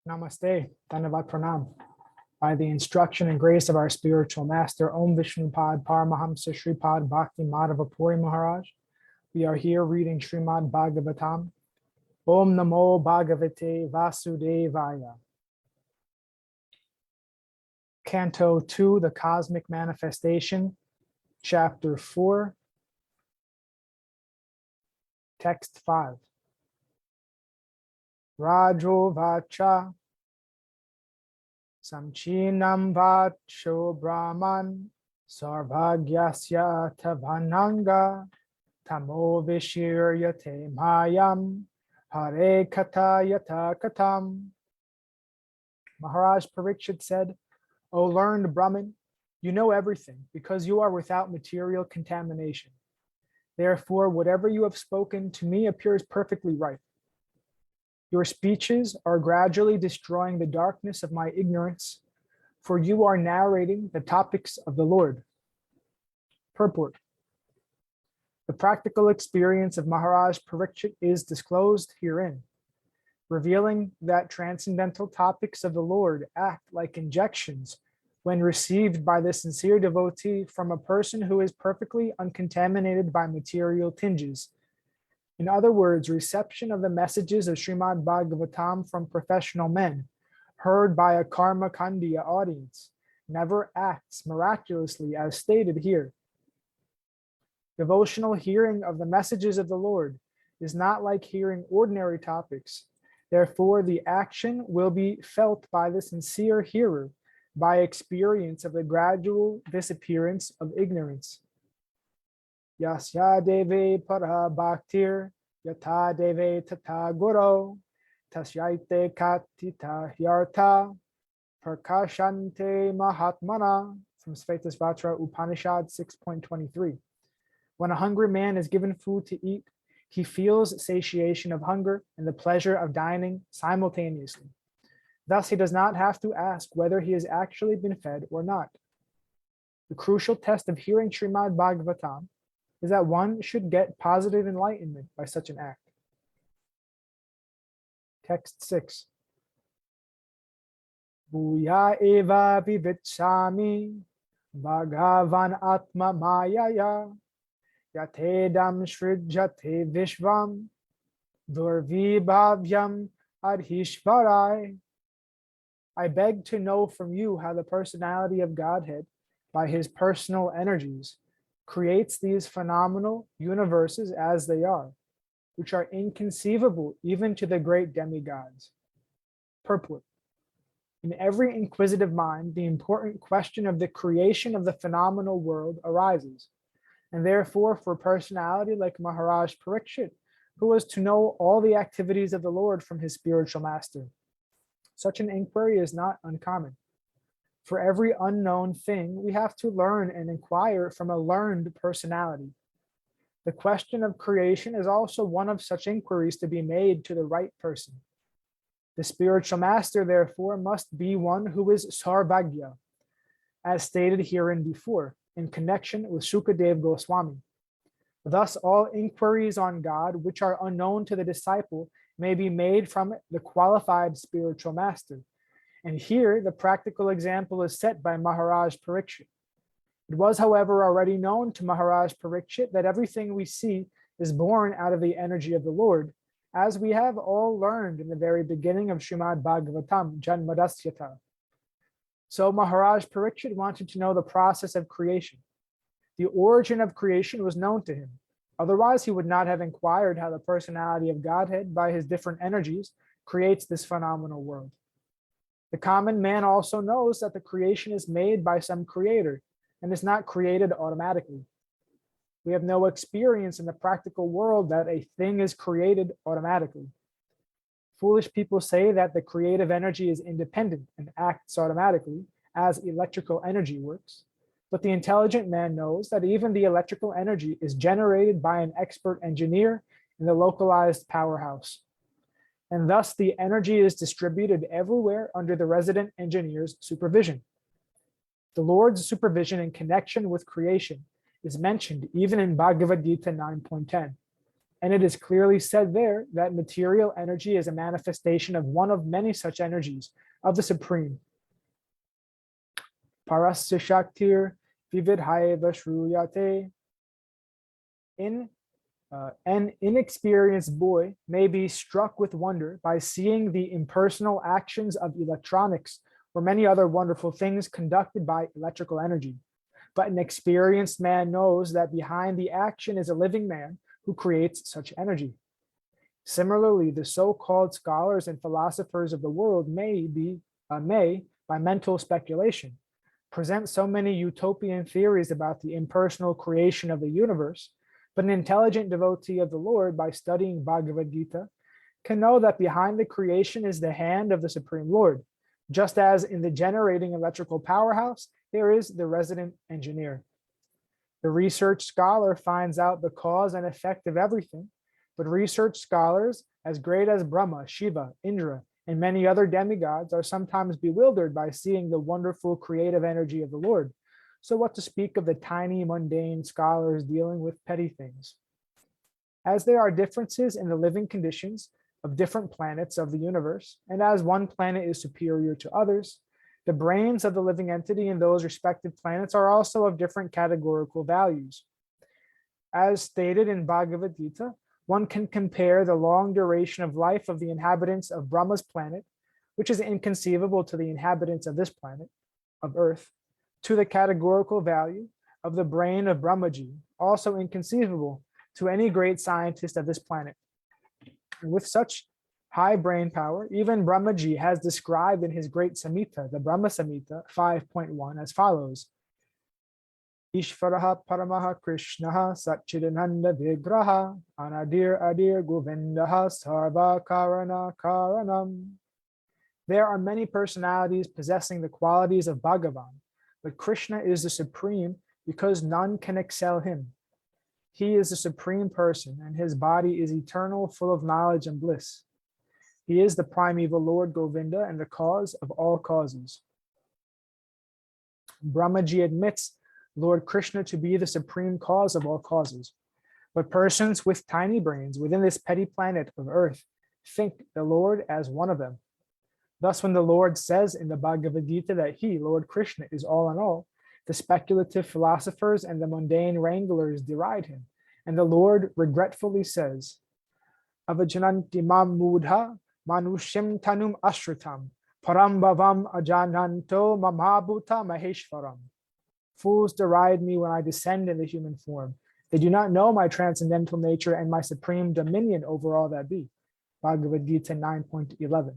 Namaste, Dhanavat Pranam. By the instruction and grace of our spiritual master, Om Vishnupad Paramahamsa Shripad Bhakti Madhava Puri Maharaj, we are here reading Srimad Bhagavatam. Om Namo Bhagavate Vasudevaya. Canto 2, the Cosmic Manifestation, Chapter 4, Text 5. Rajo Vacha Samchinam Vacho Brahman Sarvagyasya Tavananga Tamo Vishiryate Mayam Hare Kata Yata Katam. Maharaj Parikshit said, O learned Brahmin, you know everything because you are without material contamination. Therefore, whatever you have spoken to me appears perfectly right. Your speeches are gradually destroying the darkness of my ignorance, for you are narrating the topics of the Lord. Purport. The practical experience of Maharaj Parikshit is disclosed herein, revealing that transcendental topics of the Lord act like injections when received by the sincere devotee from a person who is perfectly uncontaminated by material tinges. In other words, reception of the messages of Srimad Bhagavatam from professional men, heard by a Karma Kandiya audience, never acts miraculously as stated here. Devotional hearing of the messages of the Lord is not like hearing ordinary topics. Therefore, the action will be felt by the sincere hearer by experience of the gradual disappearance of ignorance. Yasya deve para bhaktir yata deve tata guru tasyaite katita hyarta prakashante mahatmana, from Svetasvatra Upanishad 6.23. When a hungry man is given food to eat, he feels satiation of hunger and the pleasure of dining simultaneously. Thus, he does not have to ask whether he has actually been fed or not. The crucial test of hearing Srimad Bhagavatam is that one should get positive enlightenment by such an act. Text 6. Bhuya eva vivitsami bhagavan atma mayaya yatedam srijate vishvam durvibhavyam adhishvarai. I beg to know from you how the personality of Godhead, by his personal energies, creates these phenomenal universes as they are, which are inconceivable even to the great demigods. Purport. In every inquisitive mind, the important question of the creation of the phenomenal world arises, and therefore for a personality like Maharaj Parikshit, who was to know all the activities of the Lord from his spiritual master, such an inquiry is not uncommon. For every unknown thing, we have to learn and inquire from a learned personality. The question of creation is also one of such inquiries to be made to the right person. The spiritual master, therefore, must be one who is Sarvagya, as stated herein before, in connection with Sukadev Goswami. Thus, all inquiries on God, which are unknown to the disciple, may be made from the qualified spiritual master. And here, the practical example is set by Maharaj Parikshit. It was, however, already known to Maharaj Parikshit that everything we see is born out of the energy of the Lord, as we have all learned in the very beginning of Srimad Bhagavatam, Janmadasyata. So Maharaj Parikshit wanted to know the process of creation. The origin of creation was known to him. Otherwise, he would not have inquired how the personality of Godhead, by his different energies, creates this phenomenal world. The common man also knows that the creation is made by some creator and is not created automatically. We have no experience in the practical world that a thing is created automatically. Foolish people say that the creative energy is independent and acts automatically, as electrical energy works. But the intelligent man knows that even the electrical energy is generated by an expert engineer in the localized powerhouse. And thus the energy is distributed everywhere under the resident engineer's supervision. The Lord's supervision in connection with creation is mentioned even in Bhagavad Gita 9.10. And it is clearly said there that material energy is a manifestation of one of many such energies of the Supreme. Parasya Shaktir Vividhaiva Shruyate. An inexperienced boy may be struck with wonder by seeing the impersonal actions of electronics or many other wonderful things conducted by electrical energy. But an experienced man knows that behind the action is a living man who creates such energy. Similarly, the so-called scholars and philosophers of the world may, by mental speculation, present so many utopian theories about the impersonal creation of the universe, but an intelligent devotee of the Lord, by studying Bhagavad Gita, can know that behind the creation is the hand of the Supreme Lord, just as in the generating electrical powerhouse, there is the resident engineer. The research scholar finds out the cause and effect of everything, but research scholars, as great as Brahma, Shiva, Indra, and many other demigods, are sometimes bewildered by seeing the wonderful creative energy of the Lord. So what to speak of the tiny, mundane scholars dealing with petty things? As there are differences in the living conditions of different planets of the universe, and as one planet is superior to others, the brains of the living entity in those respective planets are also of different categorical values. As stated in Bhagavad Gita, one can compare the long duration of life of the inhabitants of Brahma's planet, which is inconceivable to the inhabitants of this planet, of Earth, to the categorical value of the brain of Brahmaji, also inconceivable to any great scientist of this planet. And with such high brain power, even Brahmaji has described in his great Samhita, the Brahma Samhita 5.1, as follows. Ishvaraha Paramaha Krishnaha Satchidananda Vigraha Anadir Adir Govindaha Sarva Karana Karanam. There are many personalities possessing the qualities of Bhagavan, but Krishna is the supreme because none can excel him. He is the supreme person, and his body is eternal, full of knowledge and bliss. He is the primeval Lord Govinda and the cause of all causes. Brahmaji admits Lord Krishna to be the supreme cause of all causes, but persons with tiny brains within this petty planet of Earth think the Lord as one of them. Thus, when the Lord says in the Bhagavad Gita that he, Lord Krishna, is all in all, the speculative philosophers and the mundane wranglers deride him, and the Lord regretfully says, Avajananti mam mudha manushim tanum ashritam parambhavam ajananto mamabhuta maheshwaram. Fools deride me when I descend in the human form. They do not know my transcendental nature and my supreme dominion over all that be. Bhagavad Gita 9.11.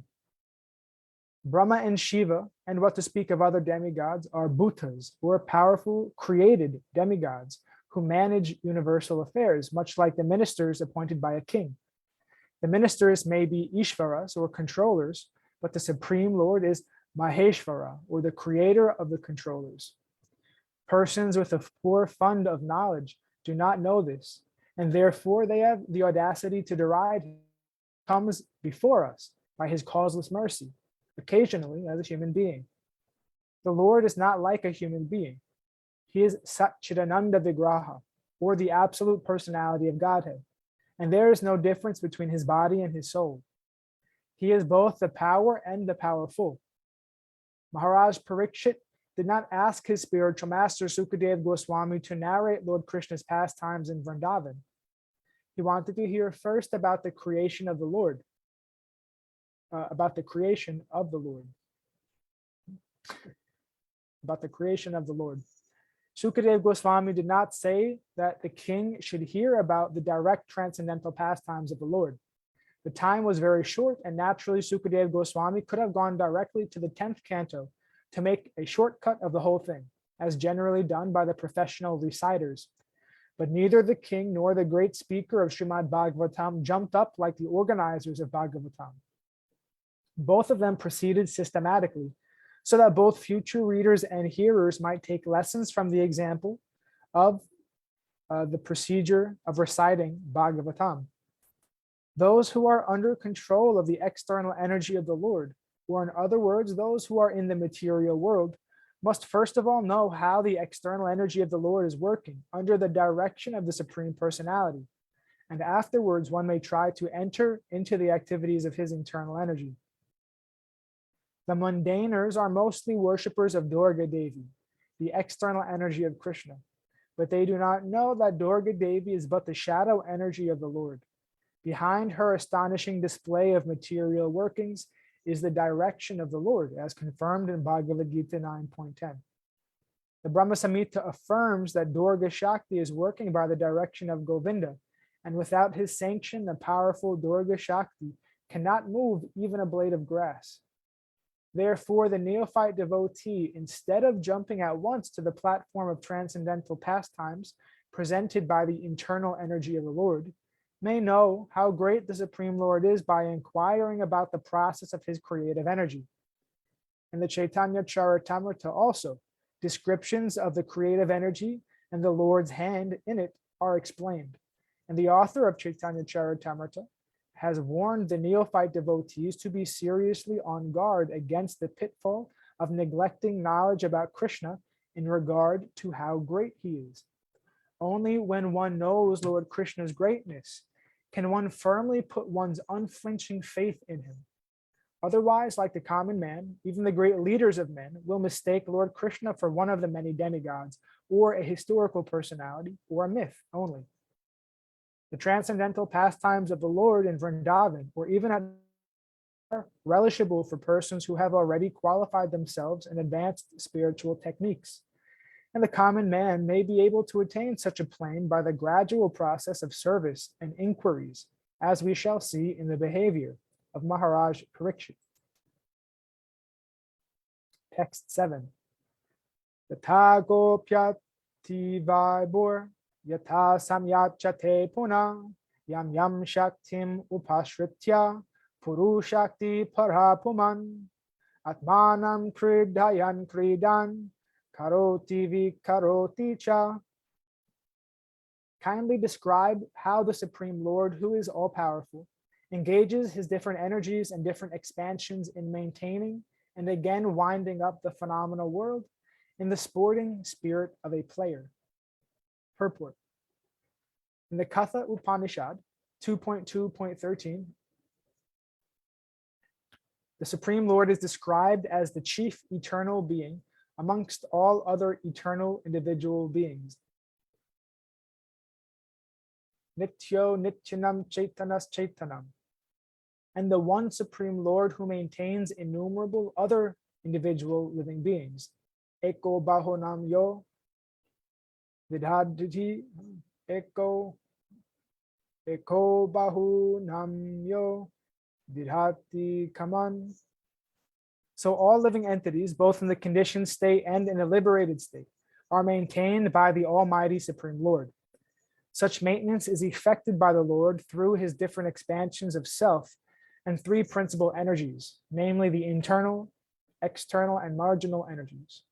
Brahma and Shiva, and what to speak of other demigods, are bhutas, or powerful created demigods who manage universal affairs, much like the ministers appointed by a king. The ministers may be Ishvaras, or controllers, but the Supreme Lord is Maheshvara, or the creator of the controllers. Persons with a poor fund of knowledge do not know this, and therefore they have the audacity to deride him. He comes before us by his causeless mercy, occasionally as a human being. The Lord is not like a human being. He is Satchidananda Vigraha, or the absolute personality of Godhead, and there is no difference between his body and his soul. He is both the power and the powerful. Maharaj Parikshit did not ask his spiritual master Sukadev Goswami to narrate Lord Krishna's pastimes in Vrindavan. He wanted to hear first about the creation of the Lord. About the creation of the Lord. Sukadev Goswami did not say that the king should hear about the direct transcendental pastimes of the Lord. The time was very short, and naturally Sukadev Goswami could have gone directly to the 10th canto to make a shortcut of the whole thing, as generally done by the professional reciters. But neither the king nor the great speaker of Srimad Bhagavatam jumped up like the organizers of Bhagavatam. Both of them proceeded systematically, so that both future readers and hearers might take lessons from the example of the procedure of reciting Bhagavatam. Those who are under control of the external energy of the Lord, or in other words, those who are in the material world, must first of all know how the external energy of the Lord is working under the direction of the Supreme Personality. and afterwards one may try to enter into the activities of his internal energy. The mundaners are mostly worshippers of Durga Devi, the external energy of Krishna, but they do not know that Durga Devi is but the shadow energy of the Lord. Behind her astonishing display of material workings is the direction of the Lord, as confirmed in Bhagavad Gita 9.10. The Brahma Samhita affirms that Durga Shakti is working by the direction of Govinda, and without his sanction, the powerful Durga Shakti cannot move even a blade of grass. Therefore, the neophyte devotee, instead of jumping at once to the platform of transcendental pastimes presented by the internal energy of the Lord, may know how great the Supreme Lord is by inquiring about the process of his creative energy. In the Chaitanya Charitamrita also, descriptions of the creative energy and the Lord's hand in it are explained. And the author of Chaitanya Charitamrita has warned the neophyte devotees to be seriously on guard against the pitfall of neglecting knowledge about Krishna in regard to how great he is. Only when one knows Lord Krishna's greatness can one firmly put one's unflinching faith in him. Otherwise, like the common man, even the great leaders of men will mistake Lord Krishna for one of the many demigods, or a historical personality, or a myth only. The transcendental pastimes of the Lord in Vrindavan, or even at relishable for persons who have already qualified themselves in advanced spiritual techniques. And the common man may be able to attain such a plane by the gradual process of service and inquiries, as we shall see in the behavior of Maharaj Parikshit. Text 7. Yatha gopyati vaibor yatha samyachate puna yam yam shaktim upashritya purushakti parapuman atmanam kridayan kridan karoti vikaroti cha. Kindly describe how the Supreme Lord, who is all-powerful, engages his different energies and different expansions in maintaining and again winding up the phenomenal world in the sporting spirit of a player. Purport. In the Katha Upanishad 2.2.13, the Supreme Lord is described as the chief eternal being amongst all other eternal individual beings. Nityo Nityanam Chaitanas Chaitanam, and the one Supreme Lord who maintains innumerable other individual living beings. Eko Baho Nam Yo Vidhaditi Eko Bahu Nam Yo Vidhati Kaman. So all living entities, both in the conditioned state and in the liberated state, are maintained by the Almighty Supreme Lord. Such maintenance is effected by the Lord through his different expansions of self and three principal energies, namely the internal, external, and marginal energies.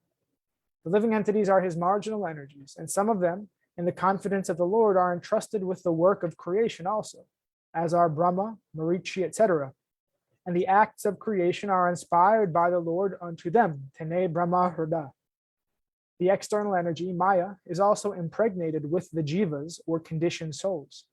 The living entities are his marginal energies, and some of them, in the confidence of the Lord, are entrusted with the work of creation also, as are Brahma, Marichi, etc. And the acts of creation are inspired by the Lord unto them, Tene Brahma Hrda. The external energy, Maya, is also impregnated with the jivas, or conditioned souls.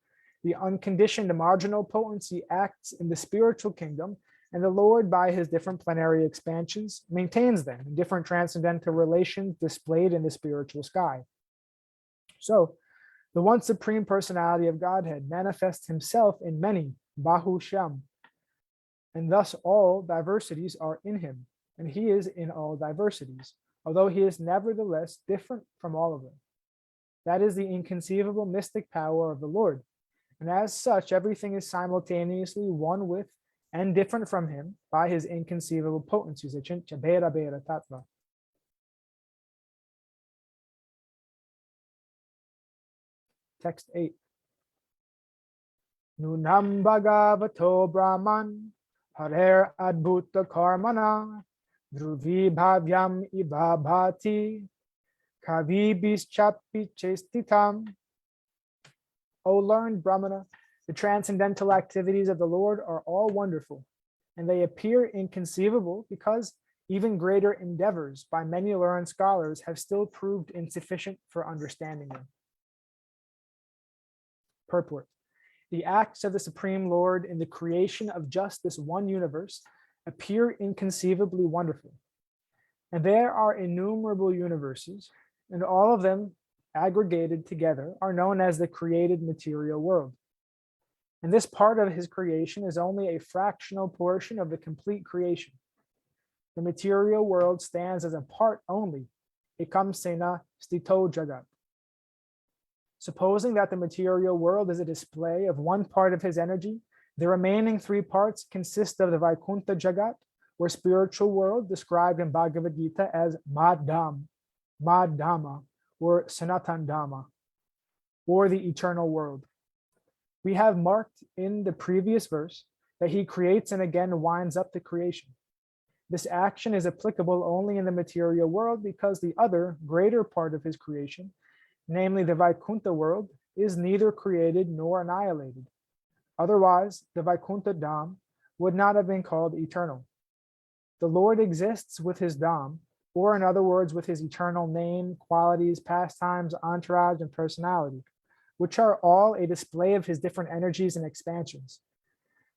The unconditioned marginal potency acts in the spiritual kingdom, and the Lord, by his different plenary expansions, maintains them in different transcendental relations displayed in the spiritual sky. So, the one supreme personality of Godhead manifests himself in many, Bahu Sham, and thus all diversities are in him, and he is in all diversities, although he is nevertheless different from all of them. That is the inconceivable mystic power of the Lord, and as such, everything is simultaneously one with and different from him by his inconceivable potencies. Text 8. Nunam Bhagavato Brahman Harer Adbhuta Karmana Dhruvi Bhavyam Ibhabhati Kavi Bischapi Chestitam. O learned Brahmana, the transcendental activities of the Lord are all wonderful, and they appear inconceivable because even greater endeavors by many learned scholars have still proved insufficient for understanding them. Purport. The acts of the Supreme Lord in the creation of just this one universe appear inconceivably wonderful. And there are innumerable universes, and all of them aggregated together are known as the created material world. And this part of his creation is only a fractional portion of the complete creation. The material world stands as a part only, ekam sena stito jagat. Supposing that the material world is a display of one part of his energy, the remaining three parts consist of the Vaikuntha Jagat, or spiritual world, described in Bhagavad Gita as Madham, Madhama, or Sanatan Dhamma, or the eternal world. We have marked in the previous verse that he creates and again winds up the creation. This action is applicable only in the material world because the other, greater part of his creation, namely the Vaikuntha world, is neither created nor annihilated. Otherwise, the Vaikuntha Dham would not have been called eternal. The Lord exists with his Dham, or in other words, with his eternal name, qualities, pastimes, entourage, and personality, which are all a display of his different energies and expansions.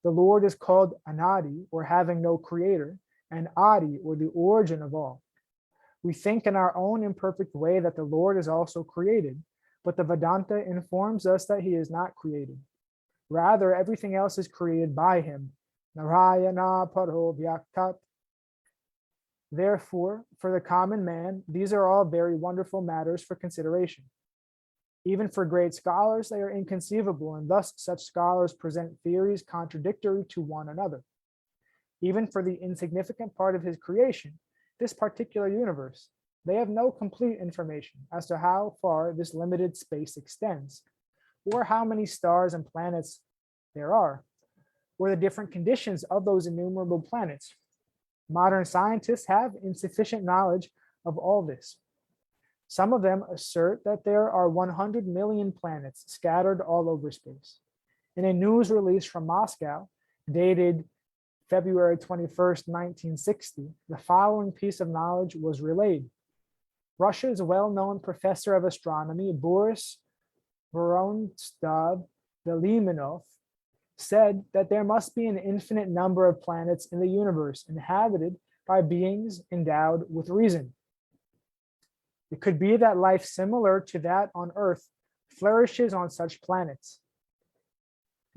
The Lord is called Anadi, or having no creator, and Adi, or the origin of all. We think in our own imperfect way that the Lord is also created, but the Vedanta informs us that he is not created. Rather, everything else is created by him. Narayana Paro Vyaktat. Therefore, for the common man, these are all very wonderful matters for consideration. Even for great scholars, they are inconceivable, and thus such scholars present theories contradictory to one another. Even for the insignificant part of his creation, this particular universe, they have no complete information as to how far this limited space extends, or how many stars and planets there are, or the different conditions of those innumerable planets. Modern scientists have insufficient knowledge of all this. Some of them assert that there are 100 million planets scattered all over space. In a news release from Moscow, dated February 21st, 1960, the following piece of knowledge was relayed. Russia's well-known professor of astronomy, Boris Vorontsov Veliminov, said that there must be an infinite number of planets in the universe inhabited by beings endowed with reason. It could be that life similar to that on Earth flourishes on such planets.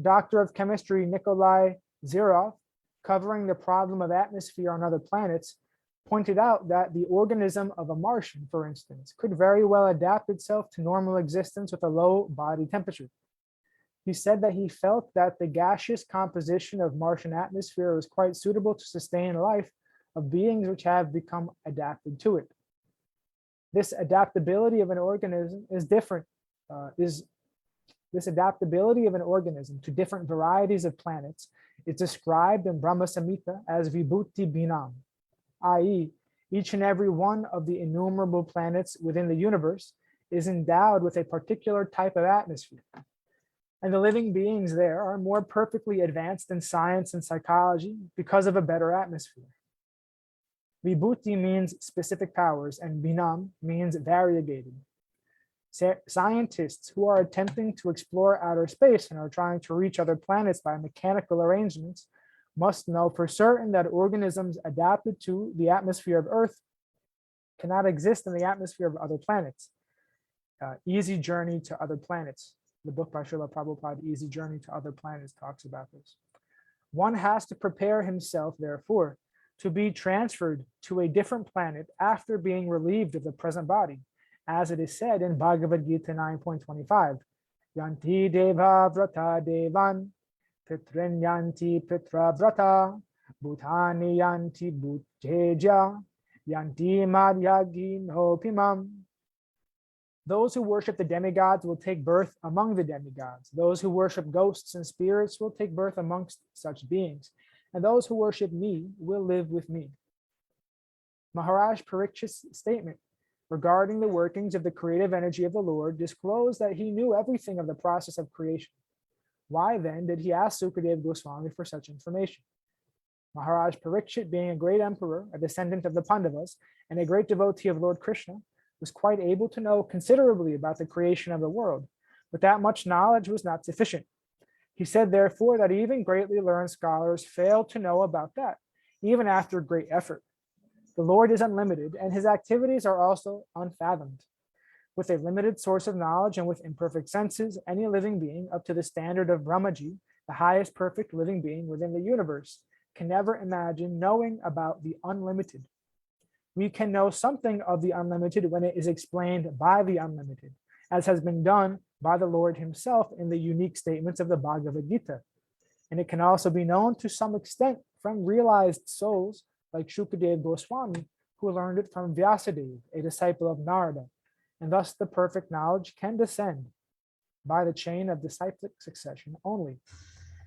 Doctor of Chemistry Nikolai Zirov, covering the problem of atmosphere on other planets, pointed out that the organism of a Martian, for instance, could very well adapt itself to normal existence with a low body temperature. He said that he felt that the gaseous composition of Martian atmosphere was quite suitable to sustain life of beings which have become adapted to it. This adaptability of an organism is different, this adaptability of an organism to different varieties of planets is described in Brahma Samhita as Vibhuti Bhinam, i.e., each and every one of the innumerable planets within the universe is endowed with a particular type of atmosphere. And the living beings there are more perfectly advanced in science and psychology because of a better atmosphere. Vibhuti means specific powers, and Bhinam means variegated. Scientists who are attempting to explore outer space and are trying to reach other planets by mechanical arrangements must know for certain that organisms adapted to the atmosphere of Earth cannot exist in the atmosphere of other planets. Easy Journey to Other Planets. The book by Srila Prabhupada, Easy Journey to Other Planets, talks about this. One has to prepare himself, therefore, to be transferred to a different planet after being relieved of the present body, as it is said in Bhagavad Gita 9.25, Yanti Deva Vrata Devan, Pitrin Yanti Pitra Vrata, Bhutani Yanti Bhuteja, Yanti Madhyagi Nopimam. Those who worship the demigods will take birth among the demigods. Those who worship ghosts and spirits will take birth amongst such beings. And those who worship me will live with me. Maharaj Parikshit's statement regarding the workings of the creative energy of the Lord disclosed that he knew everything of the process of creation. Why then did he ask Sukadeva Goswami for such information? Maharaj Parikshit, being a great emperor, a descendant of the Pandavas, and a great devotee of Lord Krishna, was quite able to know considerably about the creation of the world, but that much knowledge was not sufficient. He said, therefore, that even greatly learned scholars fail to know about that, even after great effort. The Lord is unlimited, and his activities are also unfathomed. With a limited source of knowledge and with imperfect senses, any living being up to the standard of Brahmaji, the highest perfect living being within the universe, can never imagine knowing about the unlimited. We can know something of the unlimited when it is explained by the unlimited, as has been done by the Lord himself in the unique statements of the Bhagavad Gita. And it can also be known to some extent from realized souls like Shukadev Goswami, who learned it from Vyasadeva, a disciple of Narada. And thus the perfect knowledge can descend by the chain of disciplic succession only,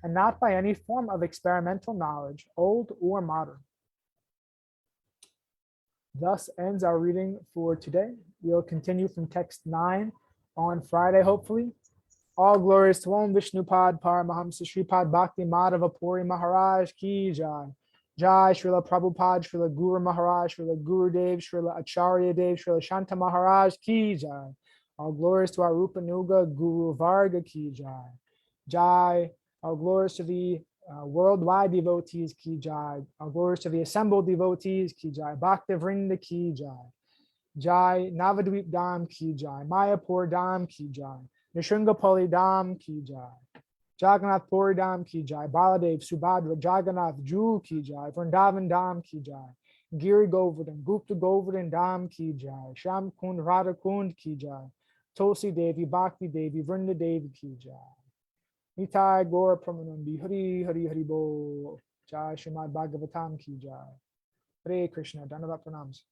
and not by any form of experimental knowledge, old or modern. Thus ends our reading for today. We'll continue from text 9 on Friday, hopefully. All glories to Om Vishnupad Paramahamsa Shripad Bhakti Madhava Puri Maharaj Ki Jai. Jai Srila Prabhupada, Srila Guru Maharaj, Srila Gurudev, Srila Acharya Dev, Srila Shanta Maharaj Ki Jai. All glories to our Rupa Nuga Guru Varga Ki Jai. Jai. All glories to the worldwide devotees Ki Jai. All glories to the assembled devotees Ki Jai. Bhakta Vrinda Ki Jai. Jai Navadvip Dham Ki Jai. Mayapur Dham Ki Jai. Nishringapali Dham Ki Jai. Jagannath Puri Dham Ki Jai. Baladev Subhadra Jagannath Ju Ki Jai. Vrindavan Dham Ki Jai. Giri Govardhan Gupta Govardhan Dham Ki Jai. Sham Kund Radha Kund Ki Jai. Tulsi Devi Bhakti Devi Vrinda Devi Ki Jai. Nitai Gaur Pramanandi Hari Hari Hari Bo. Jai Srimad Bhagavatam Ki Jai. Hare Krishna. Dandavat Pranams.